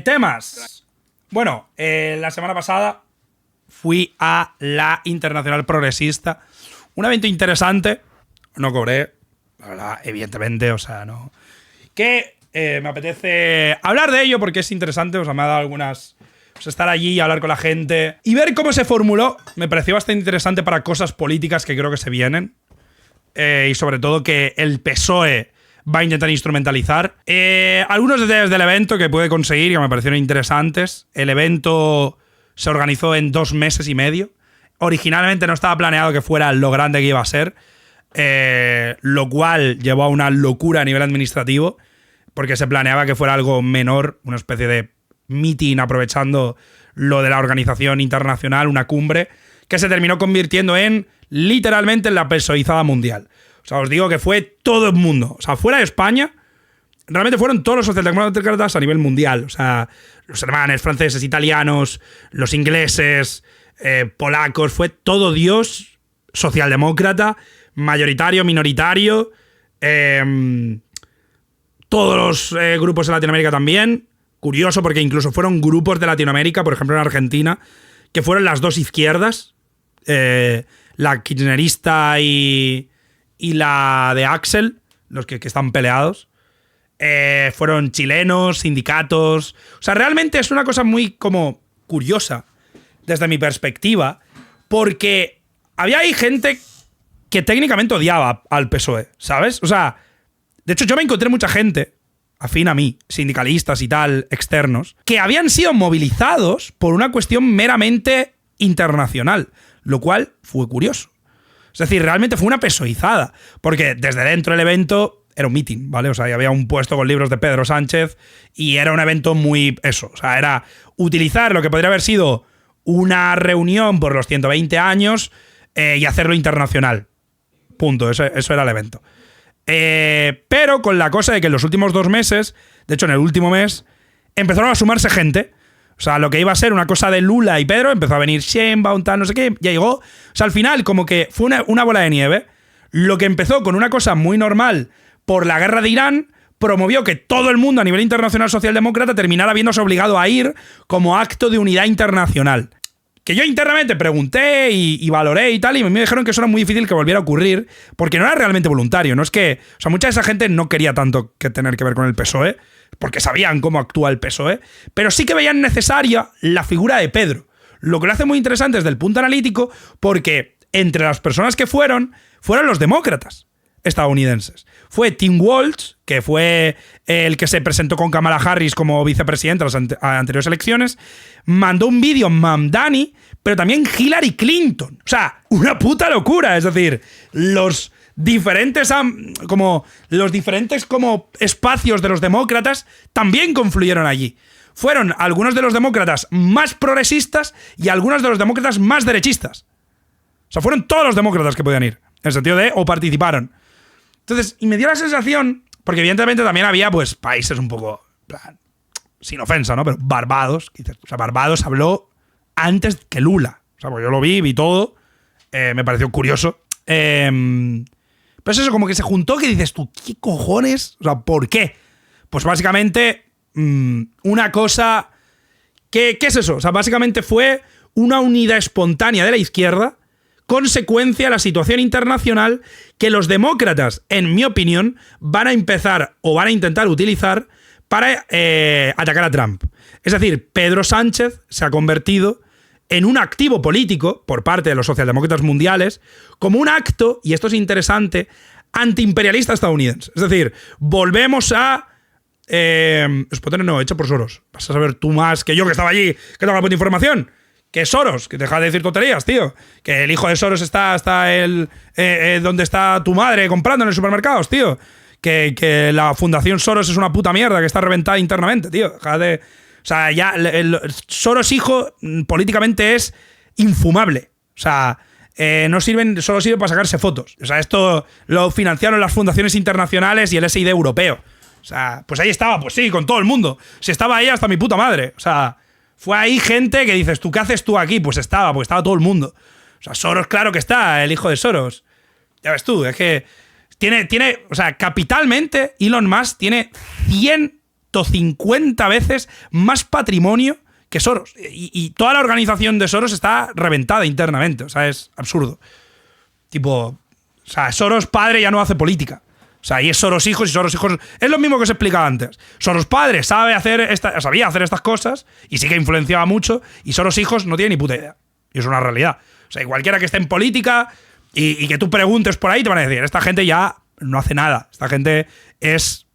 Temas. Bueno, la semana pasada fui a la Internacional Progresista. Un evento interesante. No cobré, la verdad, evidentemente, o sea, no. Que me apetece hablar de ello porque es interesante, o sea, me ha dado algunas... Pues estar allí y hablar con la gente y ver cómo se formuló me pareció bastante interesante para cosas políticas que creo que se vienen. Y sobre todo que el PSOE va a intentar instrumentalizar. Algunos detalles del evento que pude conseguir que me parecieron interesantes. El evento se organizó en 2 meses y medio. Originalmente no estaba planeado que fuera lo grande que iba a ser, lo cual llevó a una locura a nivel administrativo, porque se planeaba que fuera algo menor, una especie de meeting aprovechando lo de la organización internacional, una cumbre, que se terminó convirtiendo en, literalmente, en la PSOEizada mundial. O sea, os digo que fue todo el mundo. O sea, fuera de España, realmente fueron todos los socialdemócratas a nivel mundial. O sea, los alemanes, franceses, italianos, los ingleses, polacos, fue todo Dios socialdemócrata, mayoritario, minoritario, todos los grupos en Latinoamérica también. Curioso porque incluso fueron grupos de Latinoamérica, por ejemplo en Argentina, que fueron las dos izquierdas, la kirchnerista y la de Axel, los que están peleados. Fueron chilenos, sindicatos... O sea, realmente es una cosa muy como curiosa desde mi perspectiva, porque había ahí gente que técnicamente odiaba al PSOE, ¿sabes? O sea, de hecho yo me encontré mucha gente afín a mí, sindicalistas y tal, externos, que habían sido movilizados por una cuestión meramente internacional, lo cual fue curioso. Es decir, realmente fue una PSOEizada, porque desde dentro del evento era un meeting, ¿vale? O sea, había un puesto con libros de Pedro Sánchez y era un evento muy eso, o sea, era utilizar lo que podría haber sido una reunión por los 120 años y hacerlo internacional. Punto, eso era el evento. Pero con la cosa de que en los últimos 2 meses, de hecho en el último mes, empezaron a sumarse gente. O sea, lo que iba a ser una cosa de Lula y Pedro, empezó a venir Sheinbaum, tal, no sé qué, ya llegó. O sea, al final como que fue una bola de nieve. Lo que empezó con una cosa muy normal por la guerra de Irán, promovió que todo el mundo a nivel internacional socialdemócrata terminara viéndose obligado a ir como acto de unidad internacional. Que yo internamente pregunté y valoré y tal, y me dijeron que eso era muy difícil que volviera a ocurrir, porque no era realmente voluntario. No es que... O sea, mucha de esa gente no quería tanto que tener que ver con el PSOE, porque sabían cómo actúa el PSOE, pero sí que veían necesaria la figura de Pedro. Lo que lo hace muy interesante desde el punto analítico, porque entre las personas que fueron los demócratas estadounidenses. Fue Tim Walz, que fue el que se presentó con Kamala Harris como vicepresidenta en las anteriores elecciones, mandó un vídeo Mamdani, pero también Hillary Clinton. O sea, una puta locura. Es decir, los diferentes espacios de los demócratas también confluyeron allí. Fueron algunos de los demócratas más progresistas y algunos de los demócratas más derechistas. O sea, fueron todos los demócratas que podían ir, en el sentido de, o participaron. Entonces, y me dio la sensación, porque evidentemente también había, pues, países un poco, plan, sin ofensa, ¿no? Pero Barbados, o sea, Barbados habló antes que Lula. O sea, pues yo lo vi todo, me pareció curioso. Pero es eso, como que se juntó, que dices tú, ¿qué cojones? O sea, ¿por qué? Pues básicamente, una cosa... ¿Qué es eso? O sea, básicamente fue una unidad espontánea de la izquierda, consecuencia de la situación internacional que los demócratas, en mi opinión, van a empezar o van a intentar utilizar para atacar a Trump. Es decir, Pedro Sánchez se ha convertido en un activo político por parte de los socialdemócratas mundiales como un acto, y esto es interesante, antiimperialista estadounidense. Es decir, volvemos a... Sputnik no, hecho por Soros. Vas a saber tú más que yo, que estaba allí, que tengo la puta información. Que Soros, que deja de decir tonterías, tío. Que el hijo de Soros está donde está tu madre comprando en el supermercados, tío. Que la fundación Soros es una puta mierda, que está reventada internamente, tío. Deja de... O sea, ya Soros hijo políticamente es infumable. O sea, no sirven, solo sirve para sacarse fotos. O sea, esto lo financiaron las fundaciones internacionales y el SID europeo. O sea, pues ahí estaba, pues sí, con todo el mundo. Si estaba ahí hasta mi puta madre. O sea... Fue ahí gente que dices, ¿tú qué haces tú aquí? Pues estaba todo el mundo. O sea, Soros, claro que está, el hijo de Soros. Ya ves tú, es que tiene, o sea, capitalmente Elon Musk tiene 100 150 veces más patrimonio que Soros. Y toda la organización de Soros está reventada internamente. O sea, es absurdo. Tipo, o sea, Soros padre ya no hace política. O sea, y es Soros hijos y Soros hijos. Es lo mismo que os explicaba antes. Soros padre sabía hacer estas cosas y sí que influenciaba mucho. Y Soros hijos no tiene ni puta idea. Y es una realidad. O sea, y cualquiera que esté en política y que tú preguntes por ahí te van a decir, esta gente ya no hace nada. Esta gente es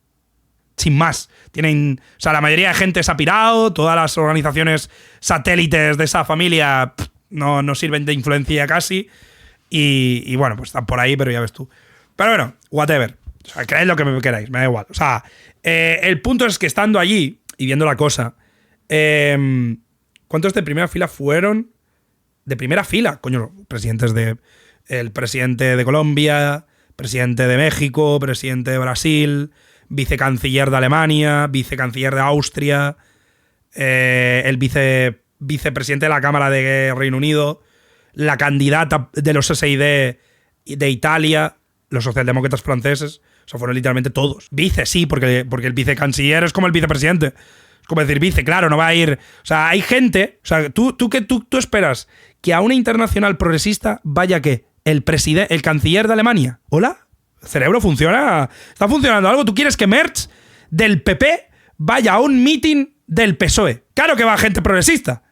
sin más. O sea, la mayoría de gente se ha pirado, todas las organizaciones satélites de esa familia no sirven de influencia casi. Y bueno, pues están por ahí, pero ya ves tú. Pero bueno, whatever. O sea, creed lo que me queráis, me da igual. O sea, el punto es que estando allí y viendo la cosa, ¿cuántos de primera fila fueron? De primera fila, coño, el presidente de Colombia, presidente de México, presidente de Brasil, vicecanciller de Alemania, vicecanciller de Austria, el vicepresidente de la Cámara de Reino Unido, la candidata de los SID de Italia, los socialdemócratas franceses. O sea, fueron literalmente todos. Vice, sí, porque el vicecanciller es como el vicepresidente. Es como decir vice, claro, no va a ir. O sea, hay gente. O sea, tú esperas que a una internacional progresista vaya ¿qué? El canciller de Alemania. ¿Hola? ¿El cerebro funciona? ¿Está funcionando algo? ¿Tú quieres que Merz del PP vaya a un meeting del PSOE? Claro que va gente progresista.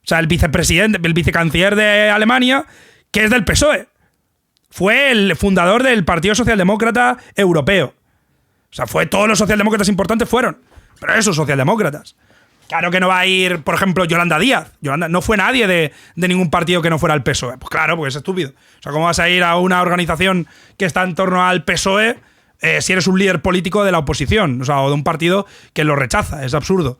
O sea, el vicecanciller de Alemania, que es del PSOE. Fue el fundador del Partido Socialdemócrata Europeo. O sea, todos los socialdemócratas importantes fueron. Pero esos socialdemócratas. Claro que no va a ir, por ejemplo, Yolanda Díaz. Yolanda no fue nadie de ningún partido que no fuera el PSOE. Pues claro, porque es estúpido. O sea, ¿cómo vas a ir a una organización que está en torno al PSOE si eres un líder político de la oposición? O sea, o de un partido que lo rechaza. Es absurdo.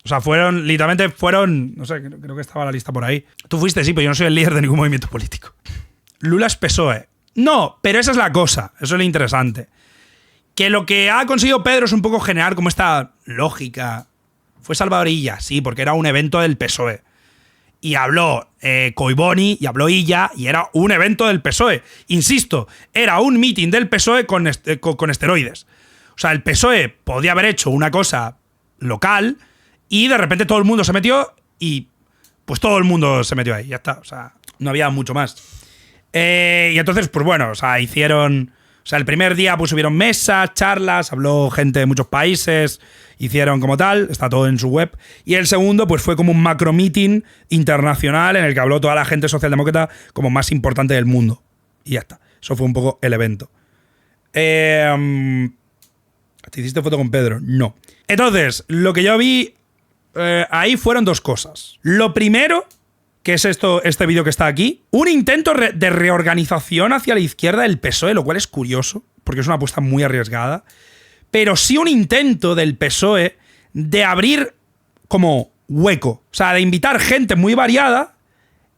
O sea, literalmente fueron, no sé, creo que estaba la lista por ahí. Tú fuiste, sí, pero yo no soy el líder de ningún movimiento político. Lula es PSOE. No, pero esa es la cosa. Eso es lo interesante. Que lo que ha conseguido Pedro es un poco generar como esta lógica. Fue Salvador Illa, sí, porque era un evento del PSOE. Y habló Collboni y habló Illa y era un evento del PSOE. Insisto, era un meeting del PSOE con esteroides. O sea, el PSOE podía haber hecho una cosa local y de repente todo el mundo se metió y pues todo el mundo se metió ahí. Ya está. O sea, no había mucho más. Y entonces, pues bueno, o sea, o sea, el primer día pues hubieron mesas, charlas, habló gente de muchos países, hicieron como tal, está todo en su web. Y el segundo pues fue como un macro meeting internacional en el que habló toda la gente socialdemócrata como más importante del mundo. Y ya está. Eso fue un poco el evento. ¿Te hiciste foto con Pedro? No. Entonces, lo que yo vi ahí fueron dos cosas. Lo primero, que es este vídeo que está aquí, un intento de reorganización hacia la izquierda del PSOE, lo cual es curioso, porque es una apuesta muy arriesgada, pero sí un intento del PSOE de abrir como hueco, o sea, de invitar gente muy variada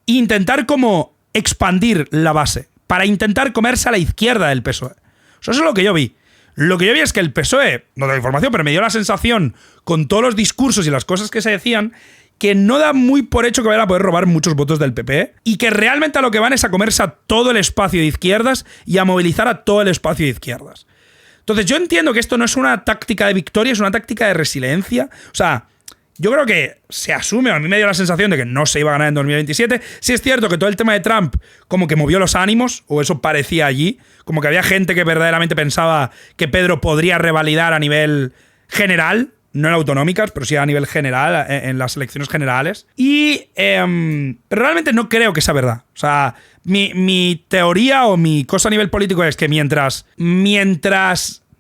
e intentar como expandir la base, para intentar comerse a la izquierda del PSOE. Eso es lo que yo vi. Lo que yo vi es que el PSOE, no tengo información, pero me dio la sensación, con todos los discursos y las cosas que se decían, que no da muy por hecho que vayan a poder robar muchos votos del PP y que realmente a lo que van es a comerse a todo el espacio de izquierdas y a movilizar a todo el espacio de izquierdas. Entonces yo entiendo que esto no es una táctica de victoria, es una táctica de resiliencia. O sea, yo creo que se asume, a mí me dio la sensación de que no se iba a ganar en 2027. Sí es cierto que todo el tema de Trump como que movió los ánimos, o eso parecía allí, como que había gente que verdaderamente pensaba que Pedro podría revalidar a nivel general, no en autonómicas, pero sí a nivel general, en las elecciones generales. Pero realmente no creo que sea verdad. O sea, mi teoría o mi cosa a nivel político es que mientras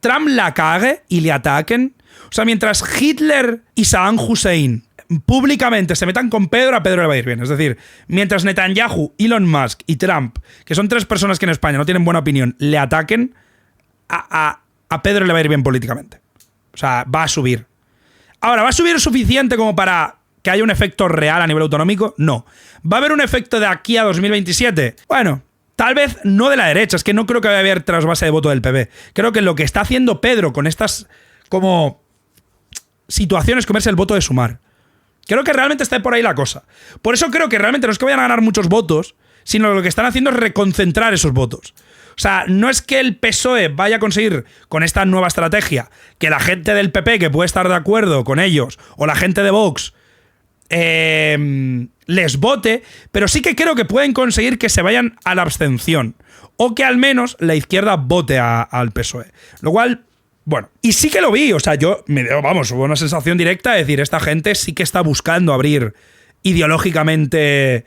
Trump la cague y le ataquen, o sea, mientras Hitler y Saddam Hussein públicamente se metan con Pedro, a Pedro le va a ir bien. Es decir, mientras Netanyahu, Elon Musk y Trump, que son tres personas que en España no tienen buena opinión, le ataquen, a Pedro le va a ir bien políticamente. O sea, va a subir. Ahora, ¿va a subir suficiente como para que haya un efecto real a nivel autonómico? No. ¿Va a haber un efecto de aquí a 2027? Bueno, tal vez no de la derecha. Es que no creo que vaya a haber trasvase de voto del PP. Creo que lo que está haciendo Pedro con estas como situaciones, comerse el voto de Sumar. Creo que realmente está por ahí la cosa. Por eso creo que realmente no es que vayan a ganar muchos votos, sino lo que están haciendo es reconcentrar esos votos. sea, no es que el PSOE vaya a conseguir con esta nueva estrategia que la gente del PP, que puede estar de acuerdo con ellos, o la gente de Vox, les vote, pero sí que creo que pueden conseguir que se vayan a la abstención. O que al menos la izquierda vote al PSOE. Lo cual, bueno, y sí que lo vi, o sea, yo me dio, vamos, hubo una sensación directa de decir, esta gente sí que está buscando abrir ideológicamente,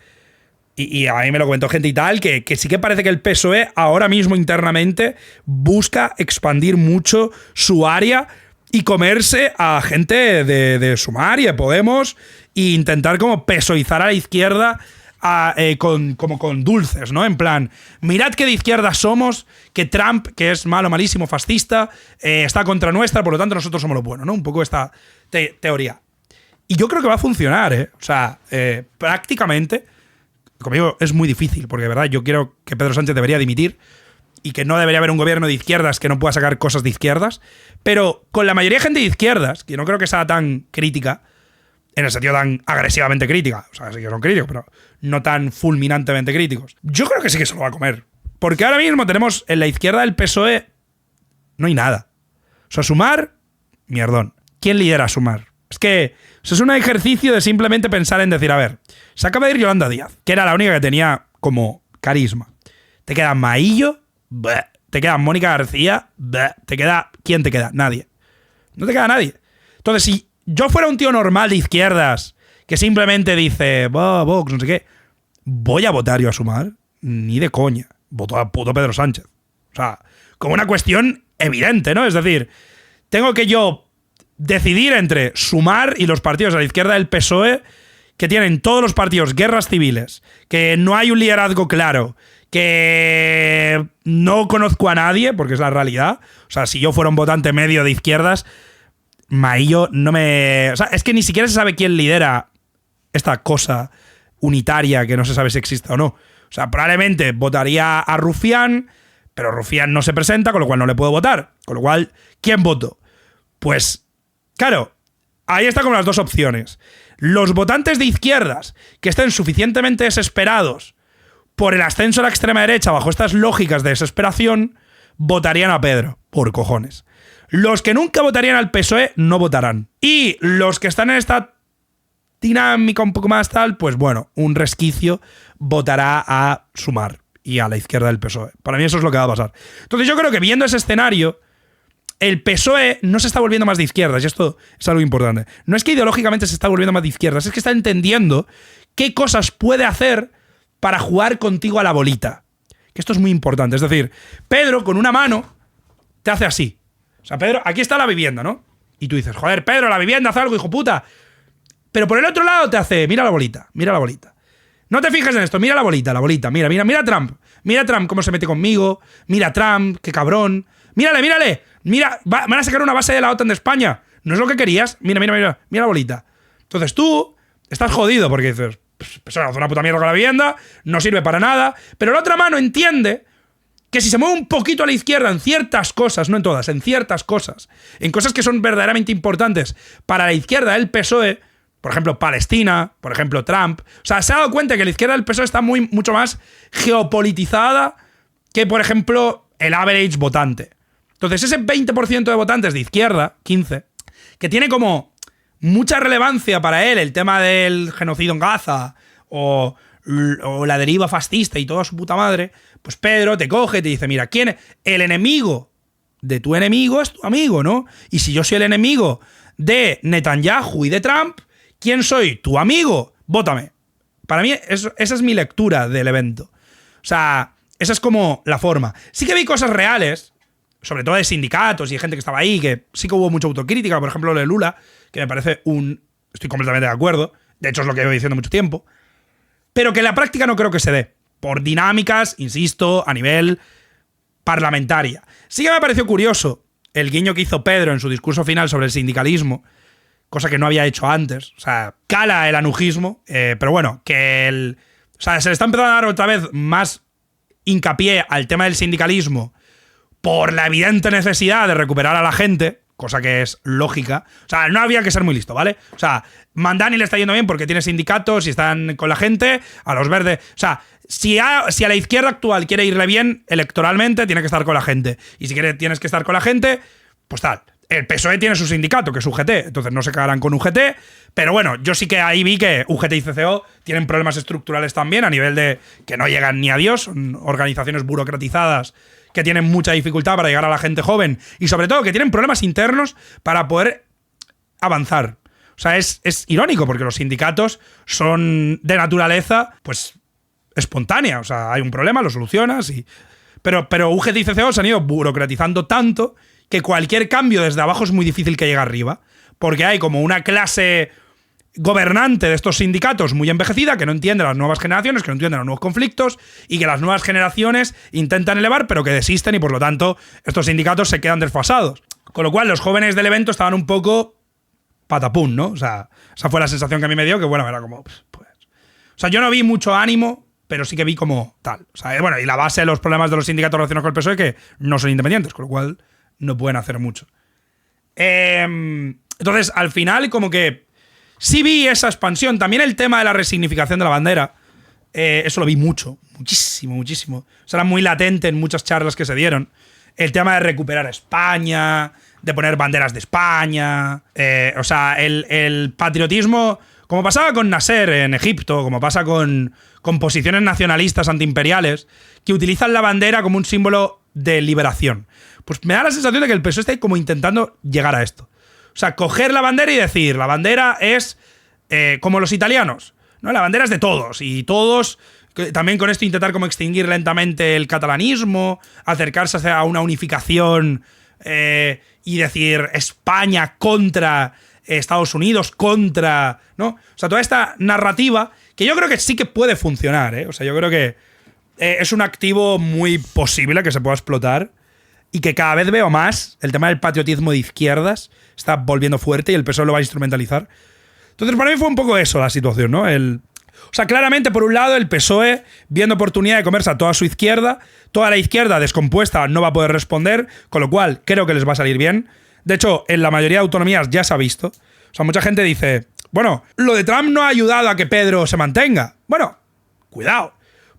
y a mí me lo comentó gente y tal, que sí que parece que el PSOE ahora mismo internamente busca expandir mucho su área y comerse a gente de Sumar y de Podemos e intentar como pesoizar a la izquierda como con dulces, ¿no? En plan, mirad qué de izquierda somos, que Trump, que es malo, malísimo, fascista, está contra nuestra, por lo tanto nosotros somos lo bueno, ¿no? Un poco esta teoría. Y yo creo que va a funcionar, ¿eh? O sea, prácticamente, conmigo es muy difícil, porque de verdad yo quiero que Pedro Sánchez debería dimitir y que no debería haber un gobierno de izquierdas que no pueda sacar cosas de izquierdas, pero con la mayoría de gente de izquierdas, que no creo que sea tan crítica, en el sentido tan agresivamente crítica, o sea, sí que son críticos, pero no tan fulminantemente críticos. Yo creo que sí que se lo va a comer. Porque ahora mismo tenemos en la izquierda del PSOE, no hay nada. O sea, Sumar, mierdón. ¿Quién lidera Sumar? Es que eso es un ejercicio de simplemente pensar en decir, a ver, se acaba de ir Yolanda Díaz, que era la única que tenía como carisma. Te queda Maillo, bleh. Te queda Mónica García, bleh. Te queda... ¿Quién te queda? Nadie. No te queda nadie. Entonces, si yo fuera un tío normal de izquierdas que simplemente dice, Vox, no sé qué, ¿voy a votar yo a Sumar? Ni de coña. Voto a puto Pedro Sánchez. O sea, como una cuestión evidente, ¿no? Es decir, tengo que yo decidir entre Sumar y los partidos de la izquierda del PSOE, que tienen todos los partidos guerras civiles, que no hay un liderazgo claro, que no conozco a nadie, porque es la realidad. O sea, si yo fuera un votante medio de izquierdas, Maillo no me... O sea, es que ni siquiera se sabe quién lidera esta cosa unitaria que no se sabe si existe o no. O sea, probablemente votaría a Rufián, pero Rufián no se presenta, con lo cual no le puedo votar. Con lo cual, ¿quién voto? Pues, claro, ahí está como las dos opciones. Los votantes de izquierdas que estén suficientemente desesperados por el ascenso a la extrema derecha bajo estas lógicas de desesperación, votarían a Pedro, por cojones. Los que nunca votarían al PSOE no votarán. Y los que están en esta dinámica un poco más tal, pues bueno, un resquicio votará a Sumar y a la izquierda del PSOE. Para mí eso es lo que va a pasar. Entonces yo creo que viendo ese escenario, el PSOE no se está volviendo más de izquierdas, y esto es algo importante. No es que ideológicamente se está volviendo más de izquierdas, es que está entendiendo qué cosas puede hacer para jugar contigo a la bolita. Que esto es muy importante. Es decir, Pedro con una mano te hace así. O sea, Pedro, aquí está la vivienda, ¿no? Y tú dices, joder, Pedro, la vivienda, haz algo, hijo puta. Pero por el otro lado te hace, mira la bolita, mira la bolita. No te fijes en esto, mira la bolita, mira Trump. Mira Trump cómo se mete conmigo, mira Trump, qué cabrón. Mírale, mira, van a sacar una base de la OTAN de España. ¿No es lo que querías? Mira la bolita. Entonces tú estás jodido porque dices, pues hace una puta mierda con la vivienda, no sirve para nada, pero la otra mano entiende que si se mueve un poquito a la izquierda en ciertas cosas, no en todas, en ciertas cosas, en cosas que son verdaderamente importantes para la izquierda del PSOE, por ejemplo, Palestina, por ejemplo, Trump, o sea, se ha dado cuenta que la izquierda del PSOE está mucho más geopolitizada que, por ejemplo, el average votante. Entonces, ese 20% de votantes de izquierda, 15, que tiene como mucha relevancia para él el tema del genocidio en Gaza o la deriva fascista y toda su puta madre, pues Pedro te coge y te dice, mira, ¿quién es? El enemigo de tu enemigo es tu amigo, ¿no? Y si yo soy el enemigo de Netanyahu y de Trump, ¿quién soy? Tu amigo, vótame. Para mí, esa es mi lectura del evento. O sea, esa es como la forma. Sí que vi cosas reales, sobre todo de sindicatos y de gente que estaba ahí, que sí que hubo mucha autocrítica, por ejemplo, lo de Lula, que me parece estoy completamente de acuerdo, de hecho es lo que llevo diciendo mucho tiempo, pero que en la práctica no creo que se dé, por dinámicas, insisto, a nivel parlamentaria. Sí que me pareció curioso el guiño que hizo Pedro en su discurso final sobre el sindicalismo, cosa que no había hecho antes, o sea, cala el anujismo, pero bueno, que o sea, se le está empezando a dar otra vez más hincapié al tema del sindicalismo por la evidente necesidad de recuperar a la gente, cosa que es lógica. O sea, no había que ser muy listo, ¿vale? O sea, Mandani le está yendo bien porque tiene sindicatos y están con la gente, a los verdes. O sea, si a la izquierda actual quiere irle bien electoralmente, tiene que estar con la gente. Y si tienes que estar con la gente, pues tal. El PSOE tiene su sindicato, que es UGT, entonces no se cagarán con UGT, pero bueno, yo sí que ahí vi que UGT y CCO tienen problemas estructurales también, a nivel de que no llegan ni a Dios, son organizaciones burocratizadas que tienen mucha dificultad para llegar a la gente joven y sobre todo que tienen problemas internos para poder avanzar. O sea, es irónico porque los sindicatos son de naturaleza, pues, espontánea. O sea, hay un problema, lo solucionas y... Pero UGT y CCO se han ido burocratizando tanto que cualquier cambio desde abajo es muy difícil que llegue arriba, porque hay como una clase gobernante de estos sindicatos muy envejecida que no entiende las nuevas generaciones, que no entiende los nuevos conflictos y que las nuevas generaciones intentan elevar pero que desisten y por lo tanto estos sindicatos se quedan desfasados. Con lo cual los jóvenes del evento estaban un poco patapún, ¿no? O sea, esa fue la sensación que a mí me dio, que bueno, era como... pues, o sea, yo no vi mucho ánimo, pero sí que vi como tal. O sea, bueno, y la base de los problemas de los sindicatos relacionados con el PSOE es que no son independientes, con lo cual no pueden hacer mucho. Entonces, al final, como que sí vi esa expansión. También el tema de la resignificación de la bandera, eso lo vi muchísimo. O sea, era muy latente en muchas charlas que se dieron. El tema de recuperar España, de poner banderas de España. O sea, el patriotismo, como pasaba con Nasser en Egipto, como pasa con posiciones nacionalistas antiimperiales, que utilizan la bandera como un símbolo de liberación. Pues me da la sensación de que el PSOE está como intentando llegar a esto. O sea, coger la bandera y decir, la bandera es como los italianos, ¿no? La bandera es de todos, y todos, también con esto intentar como extinguir lentamente el catalanismo, acercarse a una unificación y decir España contra Estados Unidos, contra, ¿no? O sea, toda esta narrativa que yo creo que sí que puede funcionar, ¿eh? O sea, yo creo que es un activo muy posible que se pueda explotar. Y que cada vez veo más el tema del patriotismo de izquierdas está volviendo fuerte y el PSOE lo va a instrumentalizar. Entonces, para mí fue un poco eso la situación, ¿no? O sea, claramente, por un lado, el PSOE viendo oportunidad de comerse a toda su izquierda, toda la izquierda descompuesta no va a poder responder, con lo cual creo que les va a salir bien. De hecho, en la mayoría de autonomías ya se ha visto. O sea, mucha gente dice, bueno, lo de Trump no ha ayudado a que Pedro se mantenga. Bueno, cuidado,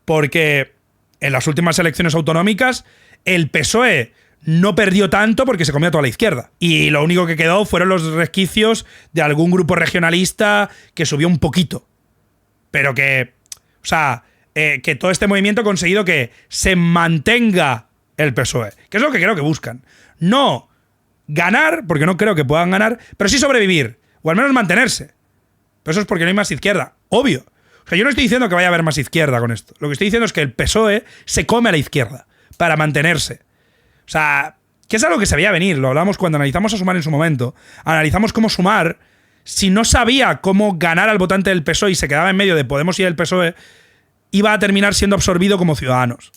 porque en las últimas elecciones autonómicas el PSOE no perdió tanto porque se comió a toda la izquierda. Y lo único que quedó fueron los resquicios de algún grupo regionalista que subió un poquito. Pero que, o sea, que todo este movimiento ha conseguido que se mantenga el PSOE. Que es lo que creo que buscan. No ganar, porque no creo que puedan ganar, pero sí sobrevivir. O al menos mantenerse. Pero eso es porque no hay más izquierda. Obvio. O sea, yo no estoy diciendo que vaya a haber más izquierda con esto. Lo que estoy diciendo es que el PSOE se come a la izquierda para mantenerse. O sea, que es algo que se veía venir. Lo hablamos cuando analizamos a Sumar en su momento. Analizamos cómo Sumar, si no sabía cómo ganar al votante del PSOE y se quedaba en medio de Podemos y el PSOE, iba a terminar siendo absorbido como Ciudadanos.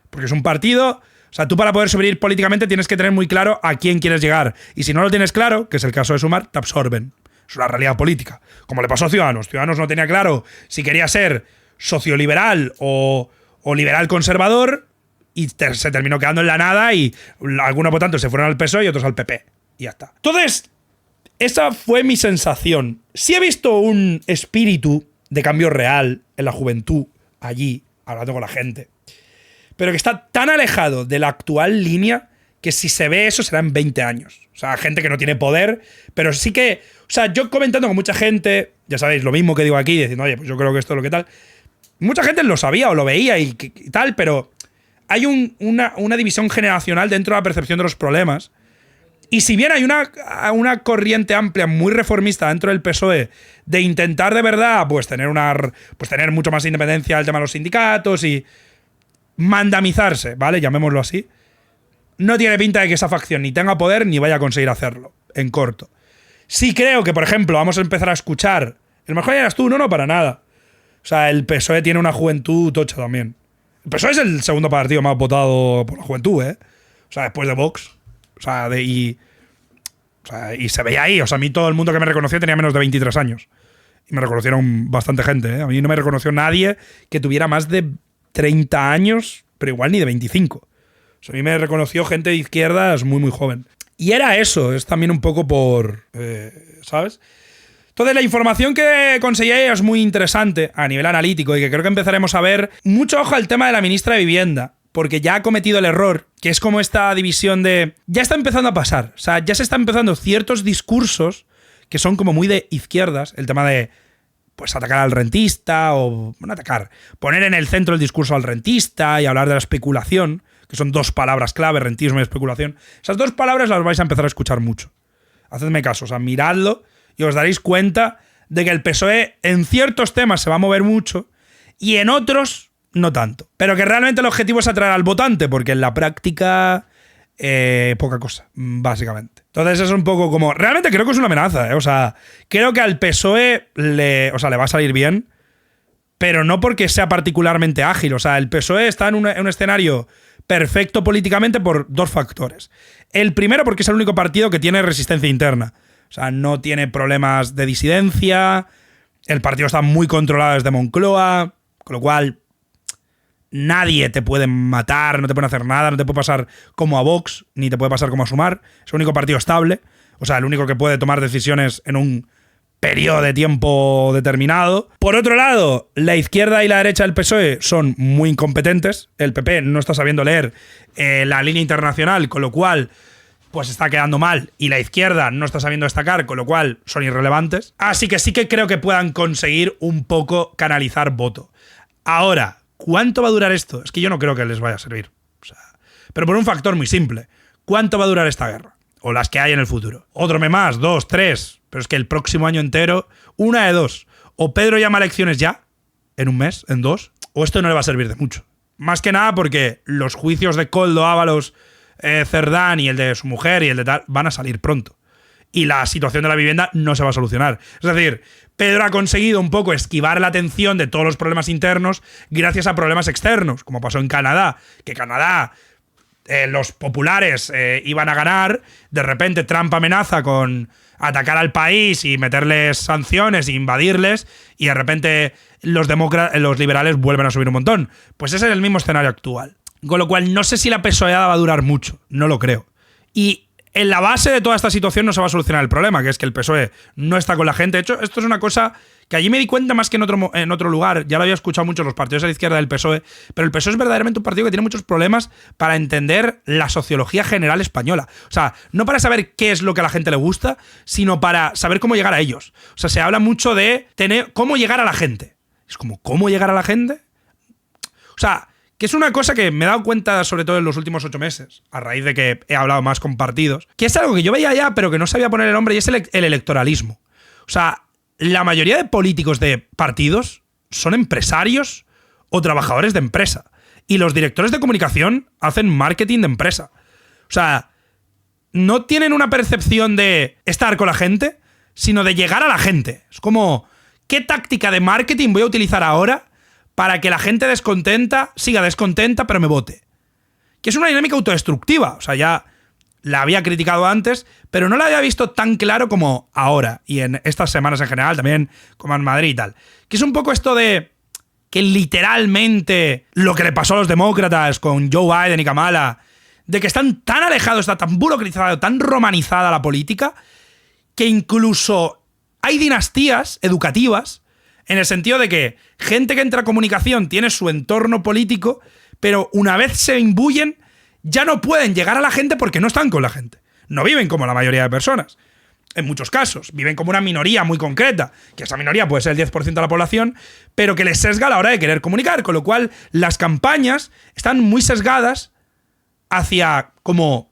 Porque es un partido... O sea, tú para poder sobrevivir políticamente tienes que tener muy claro a quién quieres llegar. Y si no lo tienes claro, que es el caso de Sumar, te absorben. Es una realidad política. Como le pasó a Ciudadanos. Ciudadanos no tenía claro si quería ser socioliberal o liberal conservador... Y se terminó quedando en la nada y algunos votantes se fueron al PSOE y otros al PP. Y ya está. Entonces, esa fue mi sensación. Sí he visto un espíritu de cambio real en la juventud allí, hablando con la gente, pero que está tan alejado de la actual línea que si se ve eso será en 20 años. O sea, gente que no tiene poder, pero sí que... O sea, yo comentando con mucha gente, ya sabéis, lo mismo que digo aquí, diciendo, oye, pues yo creo que esto es lo que tal. Mucha gente lo sabía o lo veía y tal, pero... Hay una división generacional dentro de la percepción de los problemas. Y si bien hay una corriente amplia, muy reformista dentro del PSOE, de intentar de verdad pues tener mucho más independencia del tema de los sindicatos y mandamizarse, ¿vale? Llamémoslo así. No tiene pinta de que esa facción ni tenga poder ni vaya a conseguir hacerlo, en corto. Sí creo que, por ejemplo, vamos a empezar a escuchar... El mejor ya eras tú, no, para nada. O sea, el PSOE tiene una juventud tocha también. El PSOE es el segundo partido más votado por la juventud, ¿eh? O sea, después de Vox. O sea, y se veía ahí. O sea, a mí todo el mundo que me reconoció tenía menos de 23 años. Y me reconocieron bastante gente, ¿eh? A mí no me reconoció nadie que tuviera más de 30 años, pero igual ni de 25. O sea, a mí me reconoció gente de izquierdas muy, muy joven. Y era eso, es también un poco por... ¿sabes? Entonces la información que conseguía es muy interesante a nivel analítico y que creo que empezaremos a ver mucho ojo al tema de la ministra de Vivienda, porque ya ha cometido el error, que es como esta división de... Ya está empezando a pasar, o sea, ya se están empezando ciertos discursos que son como muy de izquierdas, el tema de pues atacar al rentista o... Bueno, atacar, poner en el centro el discurso al rentista y hablar de la especulación, que son dos palabras clave, rentismo y especulación. Esas dos palabras las vais a empezar a escuchar mucho. Hacedme caso, o sea, miradlo y os daréis cuenta de que el PSOE en ciertos temas se va a mover mucho y en otros no tanto. Pero que realmente el objetivo es atraer al votante, porque en la práctica poca cosa, básicamente. Entonces es un poco como... Realmente creo que es una amenaza, ¿eh? O sea, creo que al PSOE le va a salir bien, pero no porque sea particularmente ágil. O sea, el PSOE está en un escenario perfecto políticamente por dos factores. El primero, porque es el único partido que tiene resistencia interna. O sea, no tiene problemas de disidencia, el partido está muy controlado desde Moncloa, con lo cual nadie te puede matar, no te puede hacer nada, no te puede pasar como a Vox, ni te puede pasar como a Sumar. Es el único partido estable, o sea, el único que puede tomar decisiones en un periodo de tiempo determinado. Por otro lado, la izquierda y la derecha del PSOE son muy incompetentes. El PP no está sabiendo leer la línea internacional, con lo cual pues está quedando mal, y la izquierda no está sabiendo destacar, con lo cual son irrelevantes. Así que sí que creo que puedan conseguir un poco canalizar voto. Ahora, ¿cuánto va a durar esto? Es que yo no creo que les vaya a servir. O sea, pero por un factor muy simple. ¿Cuánto va a durar esta guerra? O las que hay en el futuro. Otro mes más, 2, 3. Pero es que el próximo año entero, una de dos. O Pedro llama a elecciones ya, en un mes, en 2, o esto no le va a servir de mucho. Más que nada porque los juicios de Koldo, Ábalos, Cerdán y el de su mujer y el de tal van a salir pronto. Y la situación de la vivienda no se va a solucionar. Es decir, Pedro ha conseguido un poco esquivar la atención de todos los problemas internos gracias a problemas externos, como pasó en Canadá, que Canadá, los populares iban a ganar, de repente Trump amenaza con atacar al país y meterles sanciones e invadirles, y de repente los liberales vuelven a subir un montón. Pues ese es el mismo escenario actual. Con lo cual no sé si la PSOEada va a durar mucho, no lo creo. Y en la base de toda esta situación no se va a solucionar el problema, que es que el PSOE no está con la gente. De hecho, esto es una cosa que allí me di cuenta más que en otro lugar. Ya lo había escuchado mucho los partidos a la izquierda del PSOE, pero el PSOE es verdaderamente un partido que tiene muchos problemas para entender la sociología general española. O sea, no para saber qué es lo que a la gente le gusta, sino para saber cómo llegar a ellos. O sea, se habla mucho de cómo llegar a la gente. Es como, ¿cómo llegar a la gente? O sea, que es una cosa que me he dado cuenta sobre todo en los últimos 8 meses, a raíz de que he hablado más con partidos, que es algo que yo veía ya, pero que no sabía poner el nombre, y es el electoralismo. O sea, la mayoría de políticos de partidos son empresarios o trabajadores de empresa. Y los directores de comunicación hacen marketing de empresa. O sea, no tienen una percepción de estar con la gente, sino de llegar a la gente. Es como, ¿qué táctica de marketing voy a utilizar ahora para que la gente descontenta siga descontenta pero me vote? Que es una dinámica autodestructiva. O sea, ya la había criticado antes, pero no la había visto tan claro como ahora, y en estas semanas en general, también como en Madrid y tal. Que es un poco esto de que literalmente lo que le pasó a los demócratas con Joe Biden y Kamala, de que están tan alejados, está tan burocratizado, tan romanizada la política, que incluso hay dinastías educativas, en el sentido de que gente que entra a comunicación tiene su entorno político, pero una vez se imbuyen, ya no pueden llegar a la gente porque no están con la gente. No viven como la mayoría de personas. En muchos casos, viven como una minoría muy concreta, que esa minoría puede ser el 10% de la población, pero que les sesga a la hora de querer comunicar, con lo cual las campañas están muy sesgadas hacia como...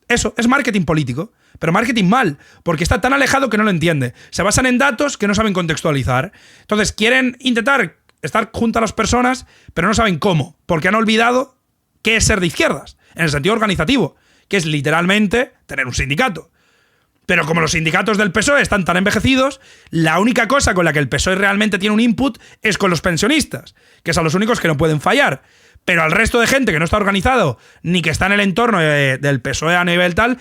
Eso, es marketing político, pero marketing mal, porque está tan alejado que no lo entiende. Se basan en datos que no saben contextualizar. Entonces quieren intentar estar junto a las personas, pero no saben cómo, porque han olvidado qué es ser de izquierdas, en el sentido organizativo, que es literalmente tener un sindicato. Pero como los sindicatos del PSOE están tan envejecidos, la única cosa con la que el PSOE realmente tiene un input es con los pensionistas, que son los únicos que no pueden fallar. Pero al resto de gente que no está organizado, ni que está en el entorno del PSOE a nivel tal,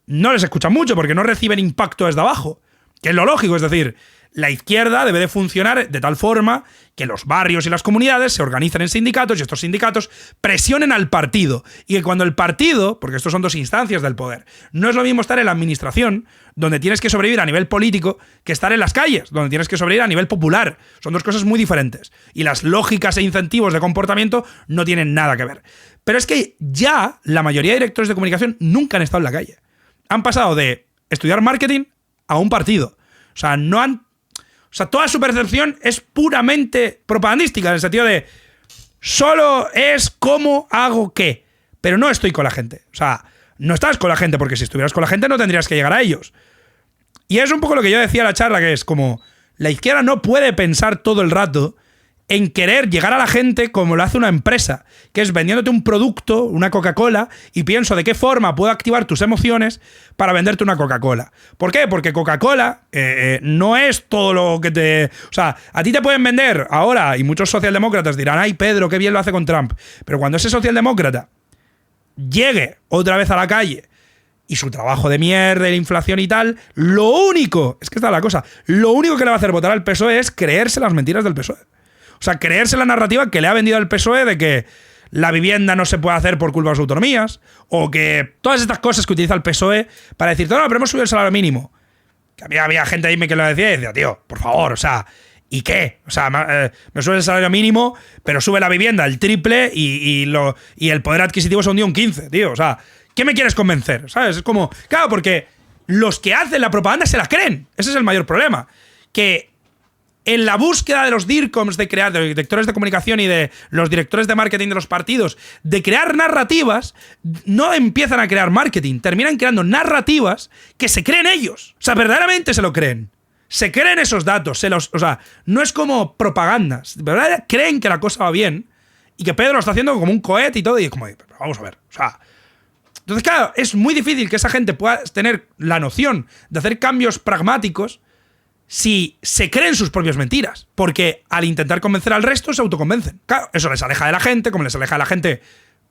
no les escuchan mucho porque no reciben impacto desde abajo. Que es lo lógico, es decir, la izquierda debe de funcionar de tal forma que los barrios y las comunidades se organicen en sindicatos y estos sindicatos presionen al partido. Y que cuando el partido, porque estos son dos instancias del poder, no es lo mismo estar en la administración, donde tienes que sobrevivir a nivel político, que estar en las calles, donde tienes que sobrevivir a nivel popular. Son dos cosas muy diferentes. Y las lógicas e incentivos de comportamiento no tienen nada que ver. Pero es que ya la mayoría de directores de comunicación nunca han estado en la calle. Han pasado de estudiar marketing a un partido. O sea, no han... O sea, toda su percepción es puramente propagandística, en el sentido de solo es cómo hago qué, pero no estoy con la gente. O sea, no estás con la gente, porque si estuvieras con la gente no tendrías que llegar a ellos. Y es un poco lo que yo decía en la charla, que es como la izquierda no puede pensar todo el rato en querer llegar a la gente como lo hace una empresa, que es vendiéndote un producto, una Coca-Cola, y pienso de qué forma puedo activar tus emociones para venderte una Coca-Cola. ¿Por qué? Porque Coca-Cola no es todo lo que te... O sea, a ti te pueden vender ahora, y muchos socialdemócratas dirán, ay, Pedro, qué bien lo hace con Trump. Pero cuando ese socialdemócrata llegue otra vez a la calle y su trabajo de mierda, la inflación y tal, lo único, es que esta es la cosa, lo único que le va a hacer votar al PSOE es creerse las mentiras del PSOE. O sea, creerse la narrativa que le ha vendido el PSOE de que la vivienda no se puede hacer por culpa de las autonomías, o que todas estas cosas que utiliza el PSOE para decir, no, pero hemos subido el salario mínimo. Que había gente ahí que lo decía y decía, tío, por favor, o sea, ¿y qué? O sea, me sube el salario mínimo, pero sube la vivienda el triple y el poder adquisitivo se hundió un 15, tío. O sea, ¿qué me quieres convencer? ¿Sabes? Es como, claro, porque los que hacen la propaganda se la creen. Ese es el mayor problema. Que en la búsqueda de los DIRCOMs de crear, de los directores de comunicación y de los directores de marketing de los partidos, de crear narrativas, no empiezan a crear marketing, terminan creando narrativas que se creen ellos. O sea, verdaderamente se lo creen. Se creen esos datos, o sea, no es como propagandas. De verdad creen que la cosa va bien y que Pedro lo está haciendo como un cohete y todo, y es como, vamos a ver, o sea... Entonces, claro, es muy difícil que esa gente pueda tener la noción de hacer cambios pragmáticos si se creen sus propias mentiras, porque al intentar convencer al resto se autoconvencen. Claro, eso les aleja de la gente, como les aleja de la gente,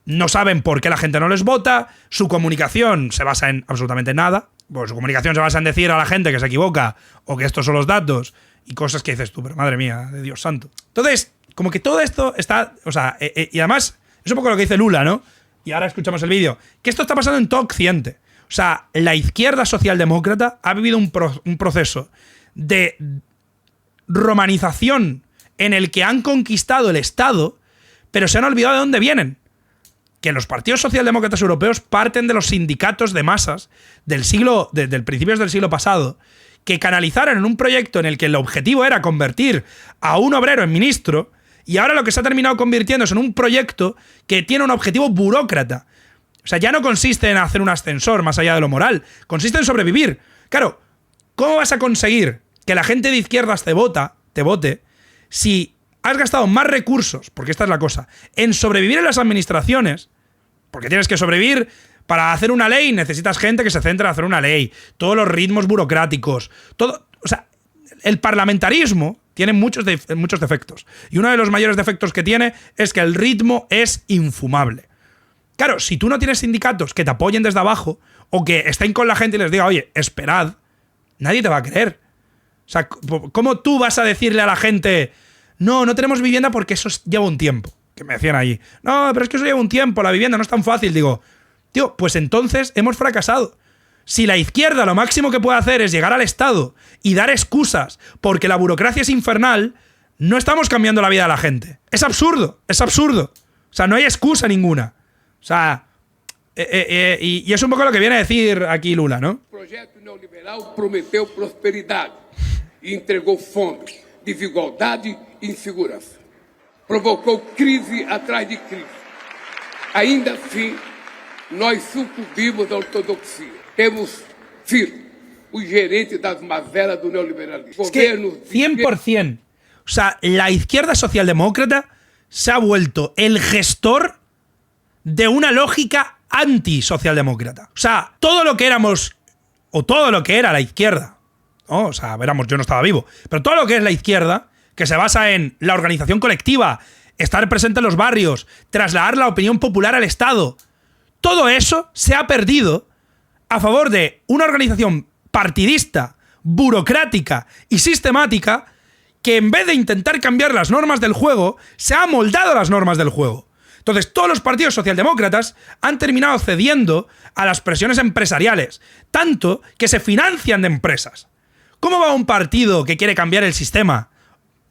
no saben por qué la gente no les vota, su comunicación se basa en absolutamente nada, pues su comunicación se basa en decir a la gente que se equivoca o que estos son los datos y cosas que dices tú, pero madre mía, de Dios santo. Entonces, como que todo esto está, o sea, y además es un poco lo que dice Lula, ¿no? Y ahora escuchamos el vídeo, que esto está pasando en todo Occidente. O sea, la izquierda socialdemócrata ha vivido un proceso de romanización en el que han conquistado el Estado, pero se han olvidado de dónde vienen. Que los partidos socialdemócratas europeos parten de los sindicatos de masas del principios del siglo pasado, que canalizaron en un proyecto en el que el objetivo era convertir a un obrero en ministro, y ahora lo que se ha terminado convirtiendo es en un proyecto que tiene un objetivo burócrata. O sea, ya no consiste en hacer un ascensor más allá de lo moral, consiste en sobrevivir. Claro, ¿cómo vas a conseguir que la gente de izquierdas te vote, si has gastado más recursos, porque esta es la cosa, en sobrevivir en las administraciones? Porque tienes que sobrevivir. Para hacer una ley necesitas gente que se centre en hacer una ley, todos los ritmos burocráticos, todo, o sea, el parlamentarismo tiene muchos defectos, y uno de los mayores defectos que tiene es que el ritmo es infumable. Claro, si tú no tienes sindicatos que te apoyen desde abajo o que estén con la gente y les diga, oye, esperad, nadie te va a creer. O sea, ¿cómo tú vas a decirle a la gente, no tenemos vivienda porque eso lleva un tiempo? Que me decían allí, no, pero es que eso lleva un tiempo, la vivienda no es tan fácil. Digo, tío, pues entonces hemos fracasado. Si la izquierda lo máximo que puede hacer es llegar al Estado y dar excusas porque la burocracia es infernal, no estamos cambiando la vida de la gente. Es absurdo, es absurdo. O sea, no hay excusa ninguna. O sea, y es un poco lo que viene a decir aquí Lula, ¿no? El proyecto neoliberal prometió prosperidad y entregó fome, desigualdad e insegurança. Provocou crise atrás de crise. Ainda assim, nós sucumbimos à ortodoxia. Temos firme os gerentes das mazelas do neoliberalismo. Es que 100%. O sea, la izquierda socialdemócrata se ha vuelto el gestor de una lógica antisocialdemócrata. O sea, todo lo que éramos, o todo lo que era la izquierda, ¿no? O sea, veramos, yo no estaba vivo, pero todo lo que es la izquierda, que se basa en la organización colectiva, estar presente en los barrios, trasladar la opinión popular al Estado, todo eso se ha perdido a favor de una organización partidista, burocrática y sistemática que en vez de intentar cambiar las normas del juego, se ha amoldado las normas del juego. Entonces, todos los partidos socialdemócratas han terminado cediendo a las presiones empresariales, tanto que se financian de empresas. ¿Cómo va un partido que quiere cambiar el sistema?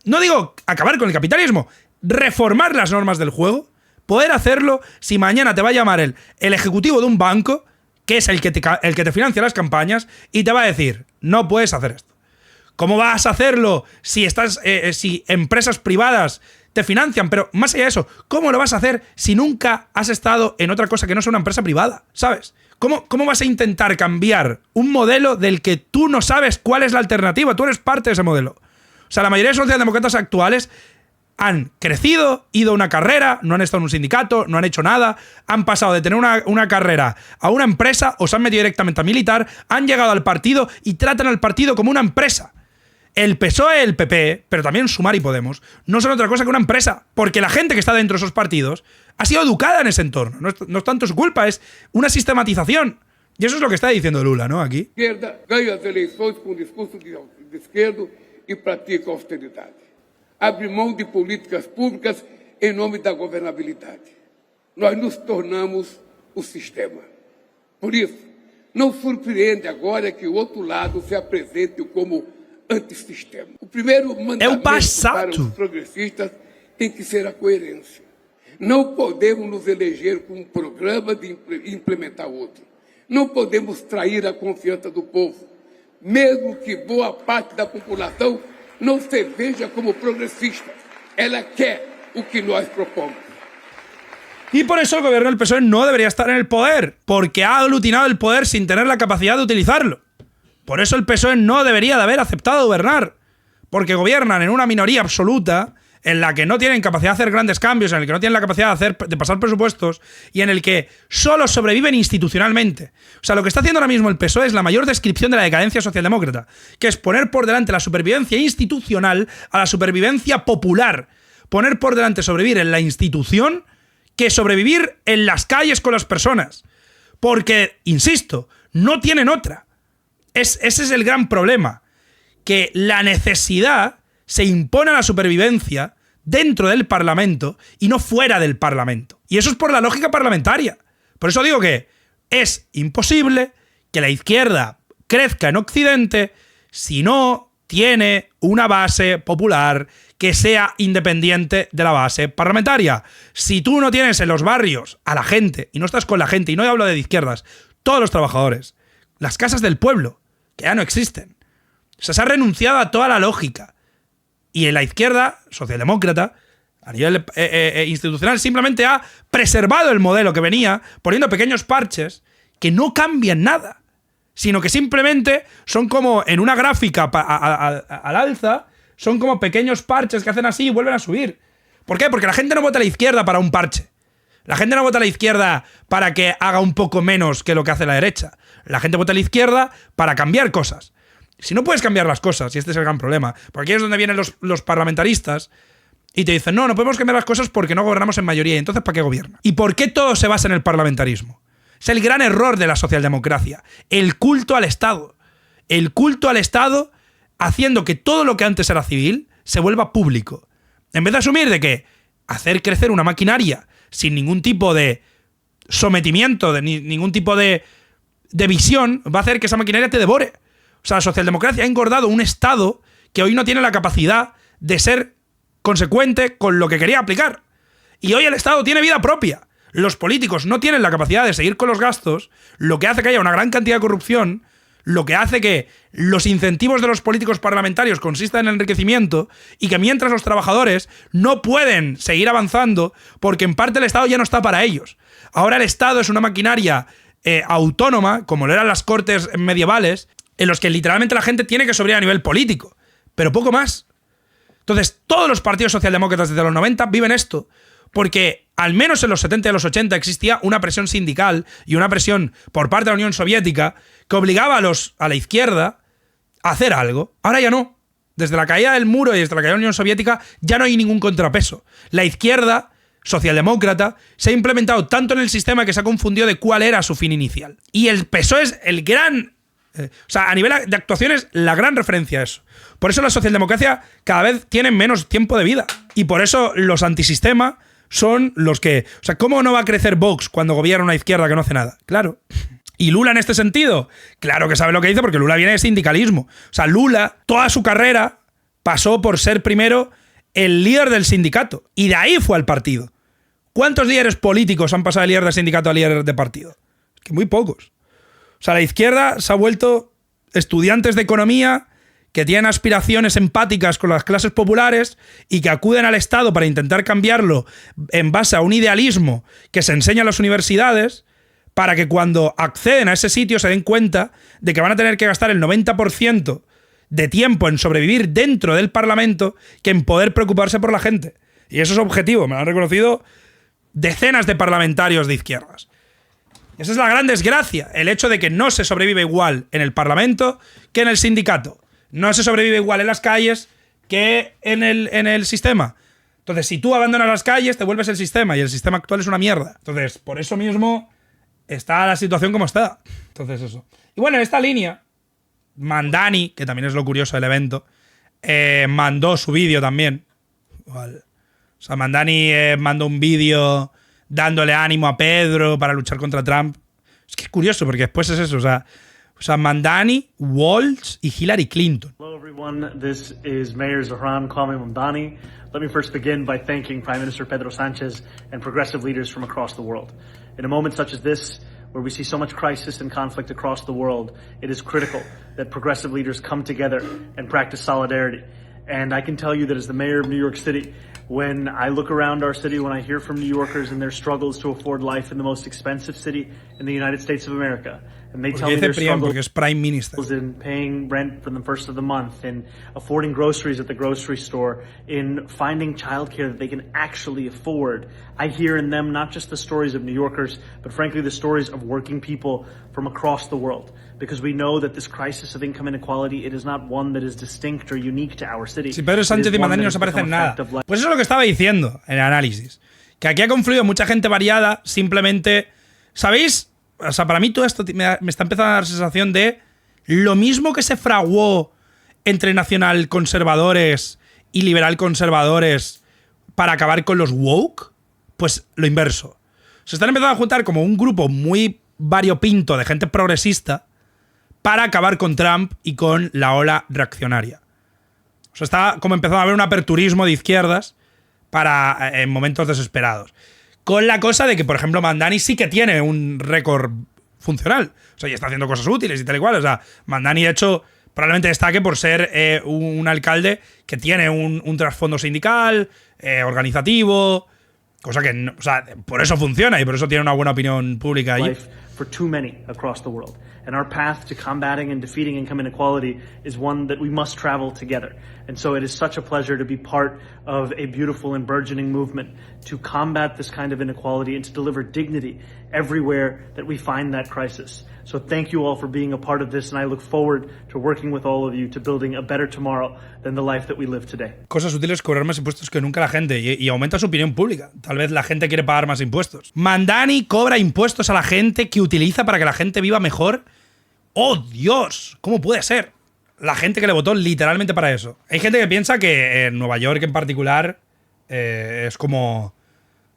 No digo acabar con el capitalismo, reformar las normas del juego, poder hacerlo si mañana te va a llamar el ejecutivo de un banco, que es el que te financia las campañas, y te va a decir, no puedes hacer esto. ¿Cómo vas a hacerlo si empresas privadas te financian? Pero más allá de eso, ¿cómo lo vas a hacer si nunca has estado en otra cosa que no sea una empresa privada? ¿Sabes? ¿Cómo vas a intentar cambiar un modelo del que tú no sabes cuál es la alternativa? Tú eres parte de ese modelo. O sea, la mayoría de socialdemócratas actuales han crecido, ido a una carrera, no han estado en un sindicato, no han hecho nada, han pasado de tener una carrera a una empresa o se han metido directamente a militar, han llegado al partido y tratan al partido como una empresa. El PSOE, el PP, pero también Sumar y Podemos, no son otra cosa que una empresa, porque la gente que está dentro de esos partidos ha sido educada en ese entorno. No es tanto su culpa, es una sistematización. Y eso es lo que está diciendo Lula, ¿no? Aquí. Izquierda ganha as eleições com discurso de esquerdo e pratica austeridade. Abre mão de políticas públicas em nome da governabilidade. Nós nos tornamos o sistema. Por isso, não surpreende agora que o outro lado se apresente como antissistema. O primeiro mandamento para os progressistas tem que ser a coerência. Não podemos nos eleger com um programa de implementar outro. Não podemos trair a confiança do povo, mesmo que boa parte da população não se veja como progresista. Ela quer o que nós propomos. Y por eso el gobierno del PSOE no debería estar en el poder, porque ha aglutinado el poder sin tener la capacidad de utilizarlo. Por eso el PSOE no debería de haber aceptado gobernar, porque gobiernan en una minoría absoluta en la que no tienen capacidad de hacer grandes cambios, en el que no tienen la capacidad de pasar presupuestos y en el que solo sobreviven institucionalmente. O sea, lo que está haciendo ahora mismo el PSOE es la mayor descripción de la decadencia socialdemócrata, que es poner por delante la supervivencia institucional a la supervivencia popular. Poner por delante sobrevivir en la institución que sobrevivir en las calles con las personas. Porque, insisto, no tienen otra. Ese es el gran problema, que la necesidad se impone a la supervivencia dentro del Parlamento y no fuera del Parlamento. Y eso es por la lógica parlamentaria. Por eso digo que es imposible que la izquierda crezca en Occidente si no tiene una base popular que sea independiente de la base parlamentaria. Si tú no tienes en los barrios a la gente, y no estás con la gente, y no hablo de izquierdas, todos los trabajadores, las casas del pueblo, que ya no existen. O sea, se ha renunciado a toda la lógica. Y en la izquierda, socialdemócrata, a nivel institucional, simplemente ha preservado el modelo que venía, poniendo pequeños parches que no cambian nada, sino que simplemente son como en una gráfica al alza, son como pequeños parches que hacen así y vuelven a subir. ¿Por qué? Porque la gente no vota a la izquierda para un parche. La gente no vota a la izquierda para que haga un poco menos que lo que hace la derecha. La gente vota a la izquierda para cambiar cosas. Si no puedes cambiar las cosas, y este es el gran problema, porque aquí es donde vienen los parlamentaristas y te dicen, no podemos cambiar las cosas porque no gobernamos en mayoría, y entonces ¿para qué gobierna? ¿Y por qué todo se basa en el parlamentarismo? Es el gran error de la socialdemocracia, el culto al Estado. El culto al Estado haciendo que todo lo que antes era civil se vuelva público. En vez de asumir de que hacer crecer una maquinaria sin ningún tipo de sometimiento, de ningún tipo de visión, va a hacer que esa maquinaria te devore. O sea, la socialdemocracia ha engordado un Estado que hoy no tiene la capacidad de ser consecuente con lo que quería aplicar. Y hoy el Estado tiene vida propia. Los políticos no tienen la capacidad de seguir con los gastos, lo que hace que haya una gran cantidad de corrupción, lo que hace que los incentivos de los políticos parlamentarios consistan en el enriquecimiento y que mientras los trabajadores no pueden seguir avanzando porque en parte el Estado ya no está para ellos. Ahora el Estado es una maquinaria autónoma, como lo eran las cortes medievales, en los que literalmente la gente tiene que sobrevivir a nivel político, pero poco más. Entonces, todos los partidos socialdemócratas desde los 90 viven esto, porque al menos en los 70 y los 80 existía una presión sindical y una presión por parte de la Unión Soviética que obligaba a la izquierda a hacer algo. Ahora ya no. Desde la caída del muro y desde la caída de la Unión Soviética ya no hay ningún contrapeso. La izquierda socialdemócrata se ha implementado tanto en el sistema que se ha confundido de cuál era su fin inicial. Y el PSOE es el gran O sea, a nivel de actuaciones, la gran referencia es eso. Por eso la socialdemocracia cada vez tiene menos tiempo de vida. Y por eso los antisistema son los que... O sea, ¿cómo no va a crecer Vox cuando gobierna una izquierda que no hace nada? Claro. ¿Y Lula en este sentido? Claro que sabe lo que dice porque Lula viene de sindicalismo. O sea, Lula, toda su carrera, pasó por ser primero el líder del sindicato. Y de ahí fue al partido. ¿Cuántos líderes políticos han pasado de líder de sindicato a líder de partido? Es que muy pocos. O sea, la izquierda se ha vuelto estudiantes de economía que tienen aspiraciones empáticas con las clases populares y que acuden al Estado para intentar cambiarlo en base a un idealismo que se enseña en las universidades, para que cuando acceden a ese sitio se den cuenta de que van a tener que gastar el 90% de tiempo en sobrevivir dentro del Parlamento que en poder preocuparse por la gente. Y eso es objetivo, me lo han reconocido decenas de parlamentarios de izquierdas. Esa es la gran desgracia, el hecho de que no se sobrevive igual en el Parlamento que en el sindicato. No se sobrevive igual en las calles que en el sistema. Entonces, si tú abandonas las calles, te vuelves el sistema, y el sistema actual es una mierda. Entonces, por eso mismo está la situación como está. Entonces, eso. Y bueno, en esta línea, Mandani, que también es lo curioso del evento, mandó su vídeo también. Igual. O sea, Mandani mandó un vídeo dándole ánimo a Pedro para luchar contra Trump. Es que es curioso, porque después es eso, o sea, Mandani, Waltz y Hillary Clinton. Hello everyone, this is Mayor Zohran Kwame Mamdani. Let me first begin by thanking Prime Minister Pedro Sanchez and progressive leaders from across the world. In a moment such as this, where we see so much crisis and conflict across the world, it is critical that progressive leaders come together and practice solidarity. And I can tell you that as the mayor of New York City, when I look around our city, when I hear from New Yorkers and their struggles to afford life in the most expensive city in the United States of America, and they tell me their struggles in paying rent for the first of the month, in affording groceries at the grocery store, in finding childcare that they can actually afford, I hear in them not just the stories of New Yorkers, but frankly the stories of working people from across the world. Because we know that this crisis of income inequality, it is not one that is distinct or unique to our city. Si Pedro Sánchez y Mandani no se parecen nada. Pues eso es lo que estaba diciendo en el análisis. Que aquí ha confluido mucha gente variada, simplemente... ¿Sabéis? O sea, para mí todo esto me está empezando a dar sensación de lo mismo que se fraguó entre nacional conservadores y liberal conservadores para acabar con los woke, pues lo inverso. Se están empezando a juntar como un grupo muy variopinto de gente progresista para acabar con Trump y con la ola reaccionaria. O sea, está como empezando a haber un aperturismo de izquierdas para en momentos desesperados. Con la cosa de que, por ejemplo, Mandani sí que tiene un récord funcional. O sea, y está haciendo cosas útiles y tal y cual. O sea, Mandani, de hecho, probablemente destaque por ser un alcalde que tiene un trasfondo sindical, organizativo, cosa que, no, o sea, por eso funciona y por eso tiene una buena opinión pública allí. For too many across the world. And our path to combating and defeating income inequality is one that we must travel together. And so it is such a pleasure to be part of a beautiful and burgeoning movement to combat this kind of inequality and to deliver dignity everywhere that we find that crisis. So thank you all for being a part of this, and I look forward to working with all of you to building a better tomorrow than the life that we live today. Cosas útiles, cobrar más impuestos que nunca la gente y aumenta su opinión pública. Tal vez la gente quiere pagar más impuestos. Mandani cobra impuestos a la gente que utiliza para que la gente viva mejor. ¡Oh, Dios! ¿Cómo puede ser? La gente que le votó literalmente para eso. Hay gente que piensa que en Nueva York en particular es como...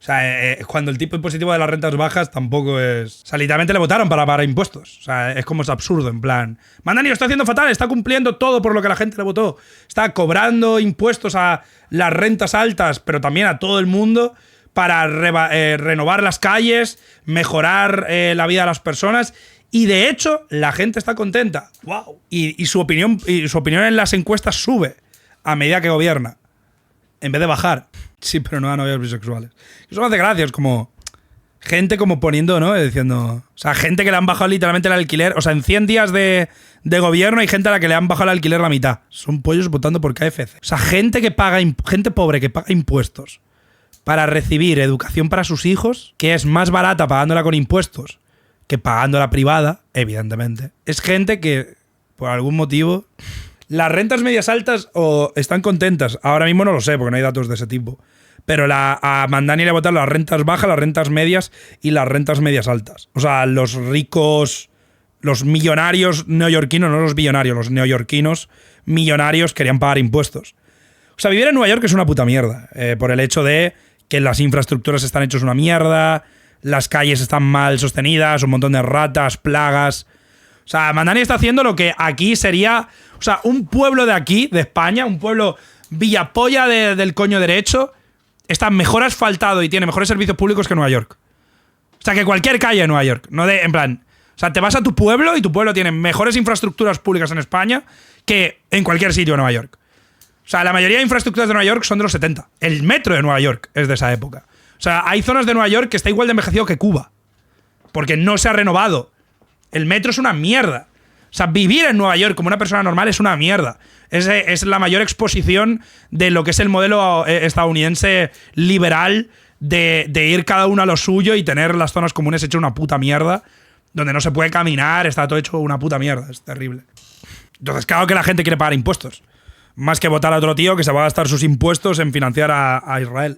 O sea, cuando el tipo impositivo de las rentas bajas tampoco es... O sea, literalmente le votaron para pagar impuestos. O sea, es como es absurdo, en plan... Mandani lo está haciendo fatal, está cumpliendo todo por lo que la gente le votó. Está cobrando impuestos a las rentas altas, pero también a todo el mundo para renovar las calles, mejorar la vida de las personas... Y de hecho, la gente está contenta. ¡Wow! Y su opinión en las encuestas sube a medida que gobierna. En vez de bajar. Sí, pero no a novias bisexuales. Eso me hace gracia. Es como... Gente como poniendo, ¿no? Diciendo... O sea, gente que le han bajado literalmente el alquiler. O sea, en 100 días de gobierno hay gente a la que le han bajado el alquiler la mitad. Son pollos votando por KFC. O sea, gente pobre que paga impuestos para recibir educación para sus hijos, que es más barata pagándola con impuestos que pagando la privada, evidentemente. Es gente que, por algún motivo... Las rentas medias altas o están contentas. Ahora mismo no lo sé, porque no hay datos de ese tipo. Pero a Mandani le votaron las rentas bajas, las rentas medias y las rentas medias altas. O sea, los ricos los millonarios neoyorquinos, no los billonarios, los neoyorquinos millonarios querían pagar impuestos. O sea, vivir en Nueva York es una puta mierda, por el hecho de que las infraestructuras están hechas una mierda, las calles están mal sostenidas, un montón de ratas, plagas. O sea, Mandani está haciendo lo que aquí sería, o sea, un pueblo de aquí, de España, un pueblo villapolla del coño derecho, está mejor asfaltado y tiene mejores servicios públicos que Nueva York. O sea, que cualquier calle de Nueva York, no de, en plan, o sea, te vas a tu pueblo y tu pueblo tiene mejores infraestructuras públicas en España que en cualquier sitio de Nueva York. O sea, la mayoría de infraestructuras de Nueva York son de los 70. El metro de Nueva York es de esa época. O sea, hay zonas de Nueva York que está igual de envejecido que Cuba. Porque no se ha renovado. El metro es una mierda. O sea, vivir en Nueva York como una persona normal es una mierda. Es la mayor exposición de lo que es el modelo estadounidense liberal de ir cada uno a lo suyo y tener las zonas comunes hecho una puta mierda, donde no se puede caminar, está todo hecho una puta mierda. Es terrible. Entonces, claro que la gente quiere pagar impuestos. Más que votar a otro tío que se va a gastar sus impuestos en financiar a Israel.